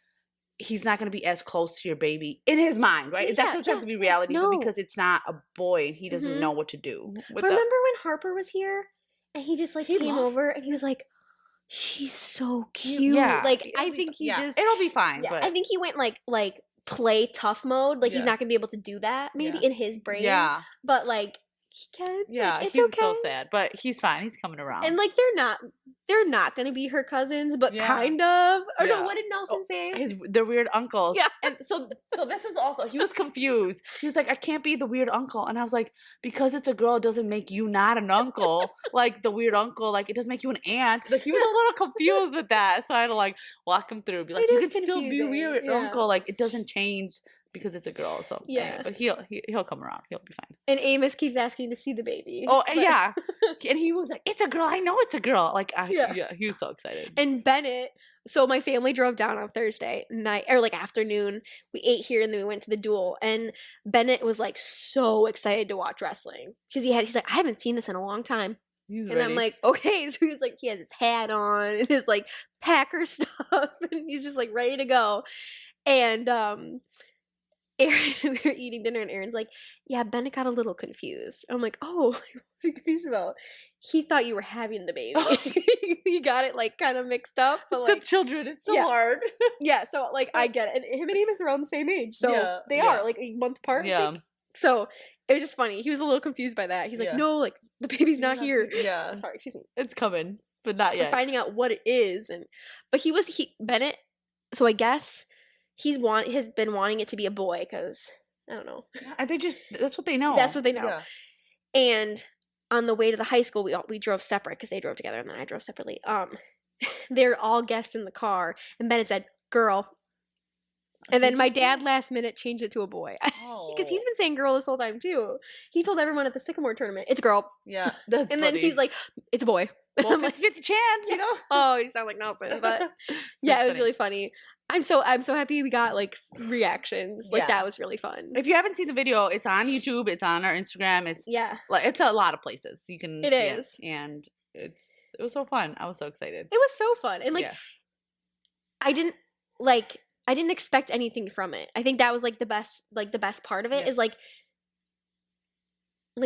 he's not going to be as close to your baby in his mind, right? Yeah, That's sometimes yeah, to be yeah. reality, No. but because it's not a boy and he doesn't Mhm. know what to do. With Remember when Harper was here and he just like He came loved- over and he was like, "She's so cute." yeah, Like it'll I be think fi- he yeah, just. it'll be fine. Yeah, but I think he went like play tough mode. Like he's Yeah. not gonna be able to do that maybe Yeah. in his brain. yeah, But like he can. yeah, Like, it's he was okay. so sad, but he's fine. He's coming around. And like they're not gonna be her cousins, but Yeah. kind of. Or Yeah. no, what did Nelson say? They're weird uncles. Yeah. And so this is also he was confused. He was like, I can't be the weird uncle. And I was like, because it's a girl doesn't make you not an uncle. Like the weird uncle, like it doesn't make you an aunt. Like he was a little confused with that. So I had to like walk him through, be like, It you is can still be confusing, weird yeah. uncle. Like it doesn't change because it's a girl. So Yeah. anyway, but he'll come around. He'll be fine. And Amos keeps asking to see the baby. Oh But- yeah. And he was like, it's a girl. I know it's a girl. Like Yeah. yeah, he was so excited. And Bennett, so my family drove down on Thursday night or like afternoon. We ate here and then we went to the duel. And Bennett was like so excited to watch wrestling because he's like, I haven't seen this in a long time. He's And ready. I'm like, okay. So he's like, he has his hat on and his like Packer stuff, and he's just like ready to go. And Aaron, we were eating dinner, and Aaron's like, "Yeah, Bennett got a little confused." I'm like, "Oh, what's he confused about?" He thought you were having the baby. He got it like kind of mixed up, but The like, children, it's so yeah. hard. yeah. So like, I get it. And him and Amos are around the same age, so Yeah, they yeah. are like a month apart. I Yeah. think. So it was just funny. He was a little confused by that. He's like, Yeah. "No, like the baby's not here." Yeah. Sorry, excuse me. It's coming, but not We're yet. finding out what it is, but Bennett. So I guess has been wanting it to be a boy because I don't know. They just, that's what they know. That's what they know. Yeah. And on the way to the high school, we drove separate because they drove together and then I drove separately. They're all guests in the car, and Bennett said, "Girl," and then my dad last minute changed it to a boy because he's been saying "girl" this whole time too. He told everyone at the Sycamore tournament, "It's a girl," Yeah, that's and funny. then he's like, "It's a boy." And well, I'm like, 50 chance, you know? "Oh, you sound like Nelson," but yeah, That's it was funny. really funny. I'm so happy we got like reactions. Like Yeah. that was really fun. If you haven't seen the video, it's on YouTube, it's on our Instagram, it's Yeah, like it's a lot of places you can It see is. it. And it was so fun. I was so excited. it was so fun, and like Yeah. I didn't expect anything from it. I think that was like the best part of it Yeah. is like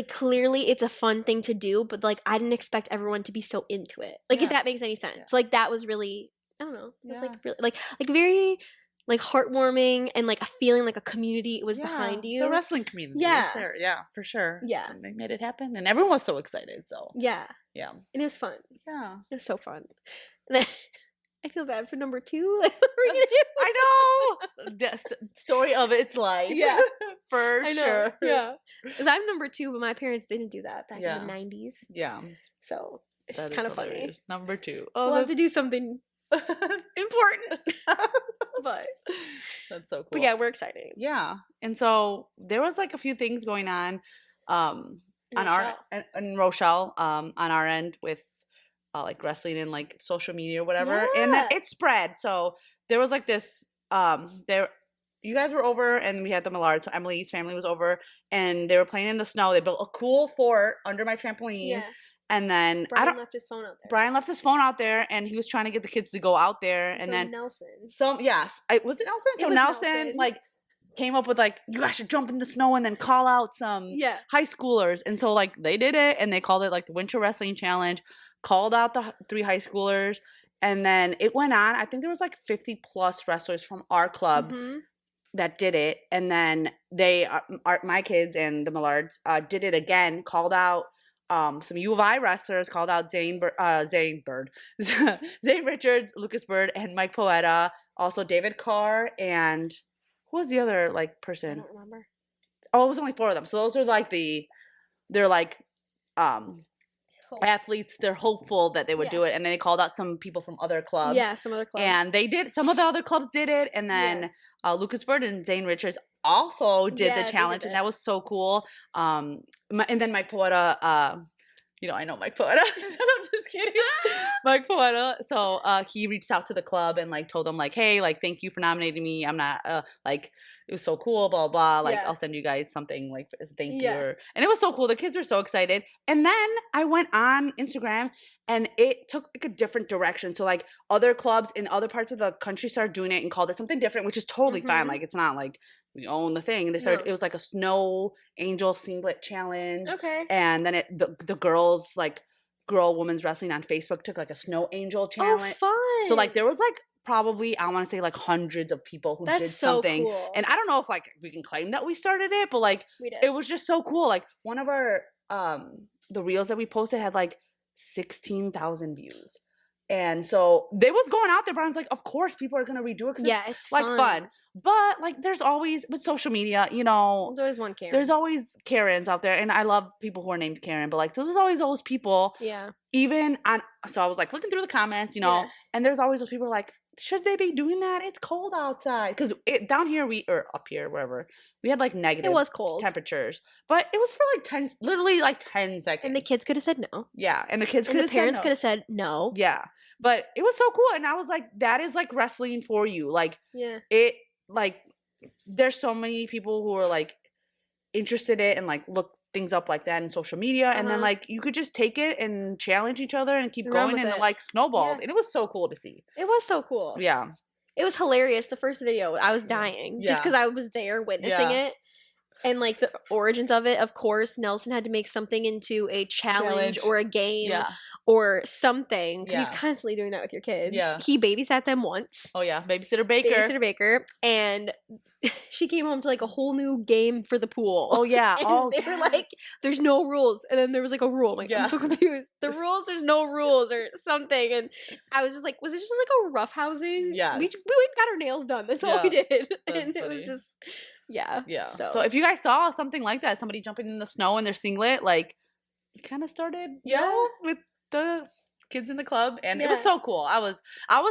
clearly it's a fun thing to do, but like I didn't expect everyone to be so into it. Like if Yeah. that makes any sense. Like that was really, I don't know. It was Yeah. like really like very like heartwarming and like a feeling like a community was behind you. The wrestling community. Yeah. was there. Yeah, for sure. Yeah. And they made it happen. And everyone was so excited. So Yeah. yeah. And it was fun. Yeah. It was so fun. And then, I feel bad for number 2. Like, what are we gonna do? I know. The story of its life. Yeah. For I know. sure. Yeah. Because I'm number 2, but my parents didn't do that back Yeah. in the 90s. Yeah. So it's That just is kind of funny. hilarious. Number 2. We'll Oh, have to do something important. But that's so cool. but yeah, we're excited. Yeah. And so there was like a few things going on on our in Rochelle on our end with like wrestling and like social media or whatever. And then Yeah. it spread. So there was like this there you guys were over and we had the Millard. So Emily's family was over and they were playing in the snow. They built a cool fort under my trampoline. Yeah. And then Brian left his phone out there. Brian left his phone out there and he was trying to get the kids to go out there. And So then Nelson. was it Nelson? It So was Nelson Nelson. like came up with like, you guys should jump in the snow and then call out some Yeah. high schoolers. And so like they did it and they called it like the Winter Wrestling Challenge, called out the 3 high schoolers. And then it went on. I think there was like 50 plus wrestlers from our club Mhm. that did it. And then they, my kids and the Millards did it again, called out some U of I wrestlers, called out Zane Richards, Lucas Bird, and Mike Poeta. Also David Carr and who was the other like I person? don't remember. Oh, it was only 4 of them. So those are like they're like athletes. They're hopeful that they would Yeah. do it. And then they called out some people from other clubs. Yeah, some other club. And they did. Some of the other clubs did it. And then Lucas Bird and Zane Richards also did Yeah, the they challenge, did and it. that was so cool. And then Mike Poeta, I know Mike Poeta. I'm just kidding. Mike Poeta. So he reached out to the club and like told them like, hey, like thank you for nominating me. I'm not like it was so cool, blah blah. Like Yeah. I'll send you guys something like as a thank Yeah. you. And it was so cool. The kids were so excited. And then I went on Instagram and it took like a different direction. So like other clubs in other parts of the country started doing it and called it something different, which is totally fine. Mhm. Like it's not like we own the thing. They started. No. It was like a snow angel singlet challenge. Okay. And then the girls like women's wrestling on Facebook took like a snow angel challenge. Oh, fun. So like there was like probably I want to say like hundreds of people who That's did so something. cool. And I don't know if like we can claim that we started it, but like we did. it was just so cool. Like one of our the reels that we posted had like 16,000 views. And so they was going out there. Brian's like, of course people are gonna redo it because Yeah, it's it's like fun. fun. But like there's always with social media, you know, There's always one Karen. there's always Karens out there, and I love people who are named Karen, but like there's always those people yeah. even on. So I was like looking through the comments, you know, Yeah. and there's always those people like, should they be doing that? It's cold outside because down here or up here wherever we had like negative It was cold. temperatures, but it was for like literally like 10 seconds. And the kids could have said no. Yeah, and the kids And could the have said parents no. could have said no. Yeah, but it was so cool, and I was like, that is like wrestling for you. Like Yeah. it, like there's so many people who are like interested in it and like look things up like that in social media, and then Uh-huh. like you could just take it and challenge each other and keep Run going, with and it it. like snowballed, Yeah. and it was so cool to see. It was so cool. Yeah, It was hilarious. The first video, I was Yeah. dying just Yeah. because I was there witnessing Yeah. it. And like the origins of it, of course, Nelson had to make something into a challenge or a game Yeah. or something. Because he's Yeah. constantly doing that with your kids. Yeah. He babysat them once. Oh yeah, Babysitter Baker. Babysitter Baker. And she came home to like a whole new game for the pool. Oh yeah. And Oh, they were like, there's no rules. And then there was like a rule. I'm like, Yeah. I'm so confused. The rules, there's no rules or something. And I was just like, was it just like a roughhousing? Yes. We went and got our nails done. That's all we Yeah. did. That's And it funny. was just, yeah. Yeah. So, So if you guys saw something like that, somebody jumping in the snow in their singlet, like it kind of started, you know, with the kids in the club, and it was Yeah. so cool. I was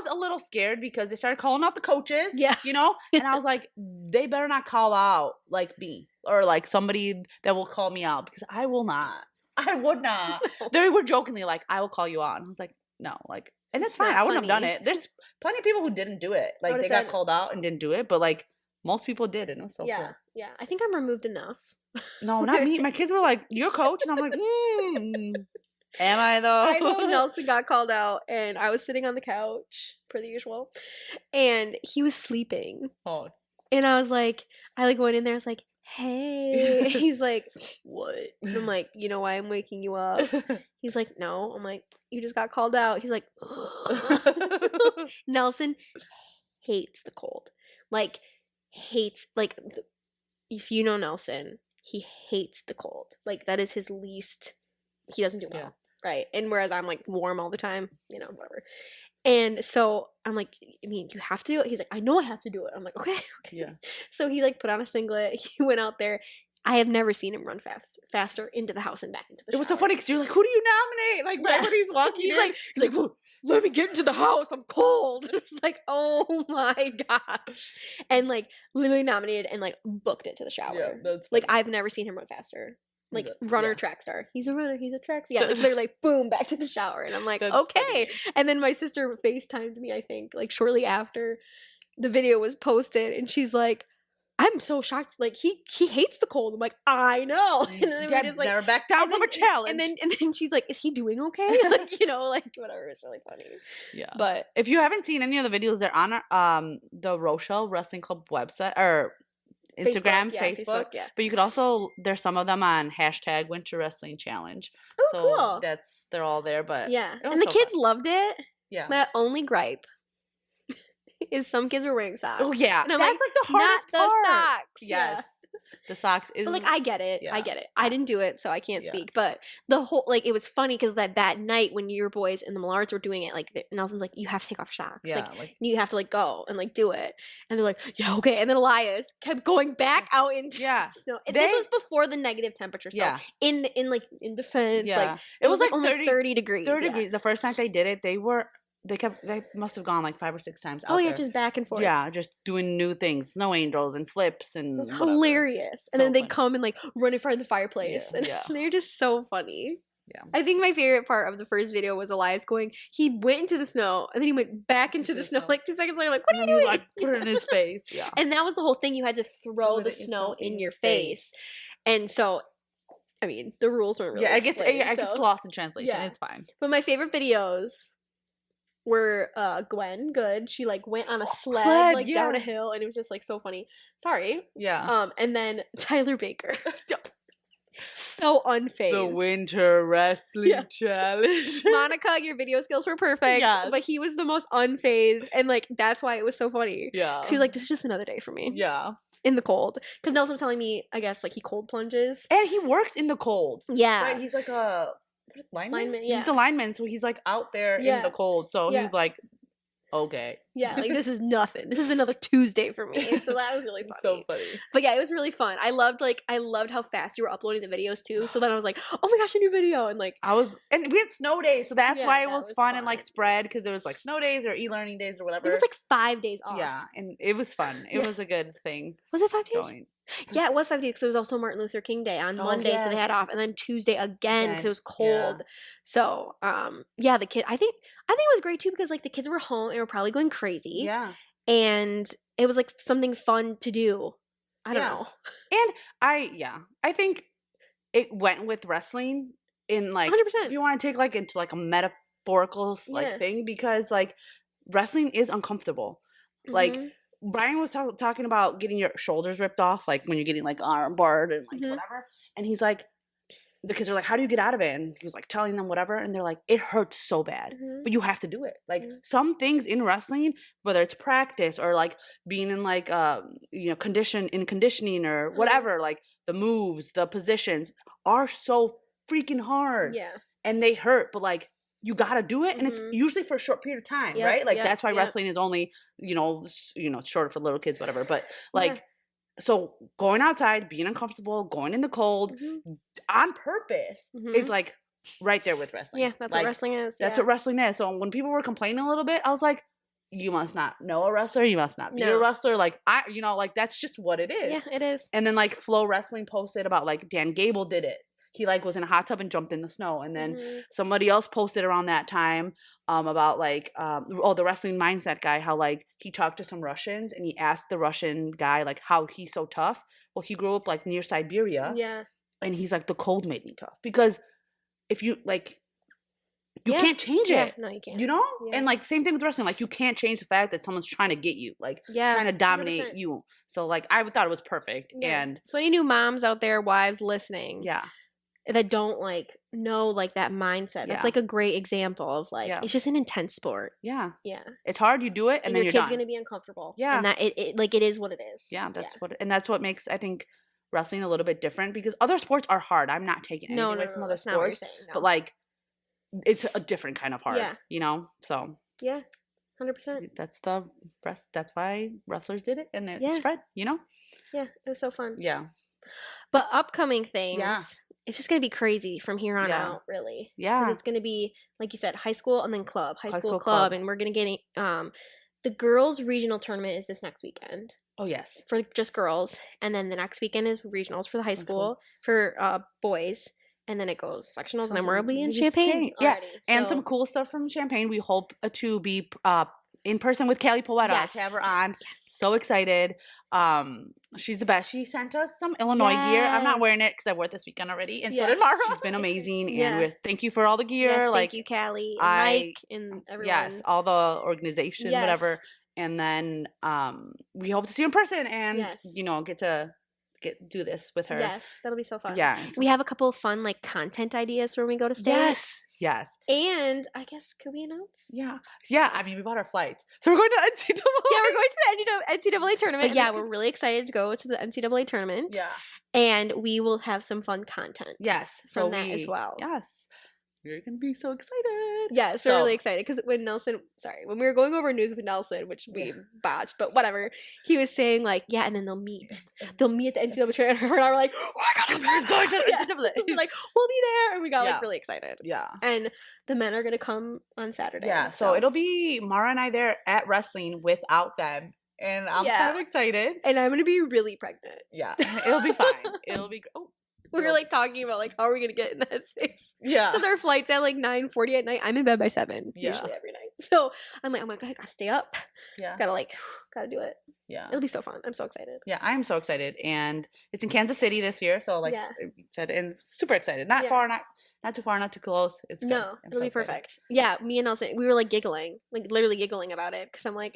a little scared because they started calling out the coaches, Yeah. you know, and I was like, they better not call out like me or like somebody that will call me out, because I will not. I would not. They were jokingly like, I will call you out. And I was like, no, like, and It's it's fine. not I wouldn't have done funny. it. There's plenty of people who didn't do it. Like would've they got said- called out and didn't do it, but like most people did, and it was so yeah. cool. Yeah. I think I'm removed enough. No, not me. My kids were like, "You're coach," and I'm like, "Am I though?" I know Nelson got called out, and I was sitting on the couch, per the usual, and he was sleeping. Oh. And I was like, I like went in there, I was like, hey. He's like, what? And I'm like, you know why I'm waking you up? He's like, no. I'm like, you just got called out. He's like, Nelson hates the cold. Like, hates, like, if you know Nelson, he hates the cold. Like, that is his least, he doesn't do well. Yeah. Right. And whereas I'm like warm all the time, you know, whatever. And so I'm like, I mean, you have to do it. He's like, I know I have to do it. I'm like, okay. Yeah. So he like put on a singlet. He went out there. I have never seen him run faster into the house and back into the It was so shower. funny because you're like, "Who do you nominate?" Like right Yeah. when he's walking, He's in, like, he's like, let me get into the house. I'm cold. It's like, oh my gosh. And like literally nominated and like booked it to the shower. "Yeah, that's Like funny." I've never seen him run faster. Like Yeah. runner Yeah. track star. He's a runner. He's a track star. Yeah, like, they're like boom back to the shower, and I'm like, That's okay. funny. And then my sister FaceTimed me. I think like shortly after the video was posted, and she's like, I'm so shocked. Like he hates the cold. I'm like, I know. And then we Dad just like never back down and from then- a challenge. and then she's like, is he doing okay? Like, you know, like whatever. It's really funny. yeah. But If you haven't seen any of the videos, they're on our, the Rochelle Wrestling Club website or Instagram, Facebook. yeah. But you could also, there's some of them on hashtag Winter Wrestling Challenge. Oh, So cool. they're all there. But Yeah, it was and the so kids fun. loved it. yeah. My only gripe is some kids were wearing socks. Oh yeah, And I'm that's like, like the hardest not the part. socks. Yeah. Yes, the socks is. But like I get it. I Yeah. get it. I didn't do it, so I can't Yeah. speak. But the whole like it was funny because that night when your boys and the Millards were doing it, like Nelson's like, you have to take off your socks. yeah, Like like you have to like go and like do it. And they're like, yeah, okay. And then Elias kept going back out into yeah, the snow. And They- this was before the negative temperature. So yeah, in defense, yeah. like it was like almost 30 degrees. 30 yeah. degrees. The first night they did it, they must have gone like 5 or 6 times. Oh out yeah, there. just back and forth. Yeah, just doing new things, snow angels and flips and It was whatever. hilarious. And So then they funny. come and like run in front of the fireplace. Yeah, And yeah. they're just so funny. Yeah. I think my favorite part of the first video was Elias going, he went into the snow and then he went back into the snow like 2 seconds later, like, what are you And then doing? Like put it in his face. Yeah. And that was the whole thing. You had to throw Put the it snow instantly in your face. And so, I mean, the rules weren't really Yeah, it gets explained, so- lost in translation. Yeah. It's fine. But my favorite videos were Gwen Good. She like went on a sled, Sled, like down a yeah. hill, and it was just like so funny. Sorry. Yeah. And then Tyler Baker. So unfazed. The Winter Wrestling Yeah. Challenge. Monica, your video skills were perfect, Yes. but he was the most unfazed, and like that's why it was so funny. yeah. He was like, "This is just another day for me yeah. in the cold." Because Nelson was telling me, I guess, like he cold plunges. And he works in the cold. Yeah, Right? He's like a lineman. Lineman, He's yeah. a lineman, so he's like out there Yeah. in the cold. So Yeah. he's like, okay. yeah. Like this is nothing. This is another Tuesday for me. So that was really funny. So funny. But yeah, it was really fun. I loved how fast you were uploading the videos too. So then I was like, oh my gosh, a new video, and like And we had snow days, so that's Yeah, why it that was, was fun and like fun. spread because there was like snow days or e-learning days or whatever. it was like 5 days off. yeah, and it was fun. It Yeah. was a good thing Was it 5 days? going. Yeah, it was 5 days because it was also Martin Luther King Day on Oh, Monday, so they yes. had off, and then Tuesday again because Again, it was yeah. cold. So, yeah, the kid. I think it was great too because like the kids were home and were probably going crazy, Yeah. and it was like something fun to do. I don't Yeah. know, I think it went with wrestling in like 100%. if you want to take like into like a metaphorical like Yeah. thing because like wrestling is uncomfortable. Like Mhm. Brian was talking about getting your shoulders ripped off, like when you're getting like arm barred and like Mhm. whatever. And he's like, the kids are like, how do you get out of it? And he was like telling them whatever. And they're like, it hurts so bad, Mhm. but you have to do it. Like Mhm. some things in wrestling, whether it's practice or like being in like, conditioning or whatever, like the moves, the positions are so freaking hard Yeah. and they hurt, but like, you got to do it. And it's Mhm. usually for a short period of time, Yep, right? Like yep, that's why yep. wrestling is only, it's short for little kids, whatever. But like, Yeah. so going outside, being uncomfortable, going in the cold Mhm. on purpose is Mhm. like right there with wrestling. Yeah, that's like, what wrestling is. That's yeah. what wrestling is. So when people were complaining a little bit, I was like, you must not know a wrestler. You must not be a No. wrestler. Like like that's just what it is. Yeah, it is. And then like Flow Wrestling posted about like Dan Gable did it. He like was in a hot tub and jumped in the snow. And then Mhm. somebody else posted around that time about like the wrestling mindset guy, how like he talked to some Russians and he asked the Russian guy like how he's so tough. Well, he grew up like near Siberia. Yeah. And he's like, the cold made me tough. Because if you like, you Yeah. can't change Yeah. it. No, you can't. You know? Yeah. And like same thing with wrestling. Like you can't change the fact that someone's trying to get you, like Yeah. trying to dominate 100%. you. So like I thought it was perfect. Yeah. And So any new moms out there, wives listening, yeah. that don't like know like that mindset. That's Yeah. like a great example of like Yeah. it's just an intense sport. Yeah. Yeah. It's hard, you do it, and And then your you're kid's done. gonna be uncomfortable. Yeah. And that it like it is what it is. Yeah, that's what makes I think wrestling a little bit different, because other sports are hard. I'm not taking anything No, away from other that's not what you're sports, saying. No. but like it's a different kind of hard. Yeah. So yeah, 100%. that's that's why wrestlers did it, and it Yeah. spread. Yeah, it was so fun. Yeah. But upcoming things, Yeah. it's just gonna be crazy from here on Yeah. out, really. Yeah. Because it's gonna be like you said, high school and then club, high school school club, club. and we're gonna get the girls' regional tournament is this next weekend Oh yes. for just girls, and then the next weekend is regionals for the high Oh, school cool. for boys, and then it goes sectionals, and then we'll be in It's Champaign. Yeah, already, and so- some cool stuff from Champaign. We hope to be in person with Callie Poeta. Yes. To have her on. Yes. So excited. She's the best. She sent us some Illinois gear. I'm not wearing it because I wore it this weekend already, and so Yeah. did Mara. She's been amazing, Yeah. and thank you for all the gear. Yes, like thank you, Callie, and I- Mike, and everyone. yes, all the organization, Yes. whatever. And then we hope to see you in person and Yes. get to do this with her. Yes, that'll be so fun. Yeah. and so- We have a couple of fun like content ideas for when we go to state. Yes. And I guess could we announce? Yeah. I mean, we bought our flights, so we're going to NCAA. Yeah, we're going to the NCAA tournament. But yeah, It's we're really excited to go to the NCAA tournament. Yeah. And we will have some fun content. Yes. From that as well. Yes. We're gonna be so excited. Yes, we're So- really excited because when we were going over news with Nelson, which we botched, but whatever, he was saying like, yeah, and then they'll meet at the NCAA tournament, and her and I were like, oh my god, We're going to the Yeah. NCAA. We're like, we'll be there, and we got Yeah. like really excited. Yeah. And the men are gonna come on Saturday. Yeah. So it'll be Mara and I there at wrestling without them, and I'm Yeah. kind of excited. and I'm gonna be really pregnant. Yeah. It'll be fine. It'll be. Oh. We were like talking about like how are we gonna get in that space? Yeah. Because our flight's at like 9:40 at night. I'm in bed by 7 Yeah. usually every night. So I'm like, oh my god, I gotta stay up. Yeah. Gotta do it. Yeah. It'll be so fun. I'm so excited. Yeah, I'm so excited, and it's in Kansas City this year. So like Yeah. I said, and super excited. Not Yeah. far, not too far, not too close. It's good. No, I'm it'll so be excited. perfect. Yeah, me and Nelson, we were like giggling, like literally giggling about it because I'm like,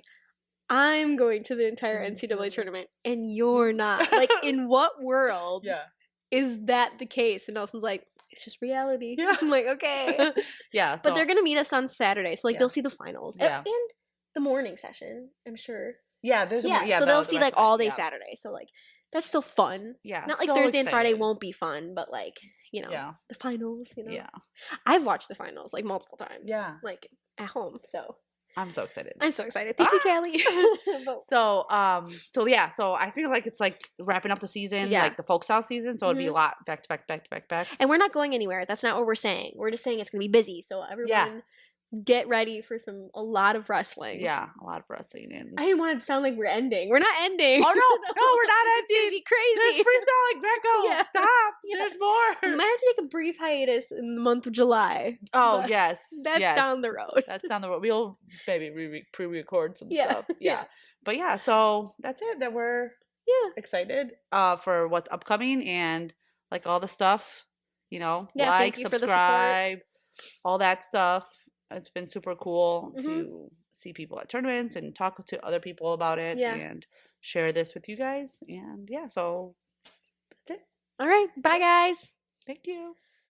I'm going to the entire NCAA tournament and you're not. Like, in what world Yeah. is that the case? And Nelson's like, it's just reality. Yeah. I'm like, okay. Yeah. So, But they're gonna meet us on Saturday, so like Yeah. they'll see the finals Yeah. and the morning session. I'm sure. yeah, there's a Yeah, yeah. so they'll the see rest like of it, all day yeah. Saturday. So like that's still fun. Yeah. Not like so Thursday and Friday excited. won't be fun, but like Yeah. the finals. Yeah. I've watched the finals like multiple times. Yeah. like at home. So I'm so excited. I'm so excited. Thank you, Callie. But- So so I feel like it's like wrapping up the season, Yeah. like the folk style season. So it'd be a Mhm. lot back to back. and we're not going anywhere. That's not what we're saying. We're just saying it's gonna be busy. So everyone, get ready for a lot of wrestling. Yeah, a lot of wrestling and I didn't want it to sound like we're ending. We're not ending. Oh no, we're not This is gonna ending. be crazy. There's freestyle like Greco. Yeah. Stop. Yeah. There's We more. might have to take a brief hiatus in the month of July. Oh but yes. That's yes. down the road. That's down the road. We'll maybe pre-record some Yeah, stuff. yeah. Yeah. But yeah, so that's it. That we're Yeah. excited for what's upcoming and like all the stuff, Yeah, like, thank you for the support. subscribe, all that stuff. It's been super cool Mhm. to see people at tournaments and talk to other people about it Yeah. and share this with you guys. And yeah, so All right. Bye, guys. thank you.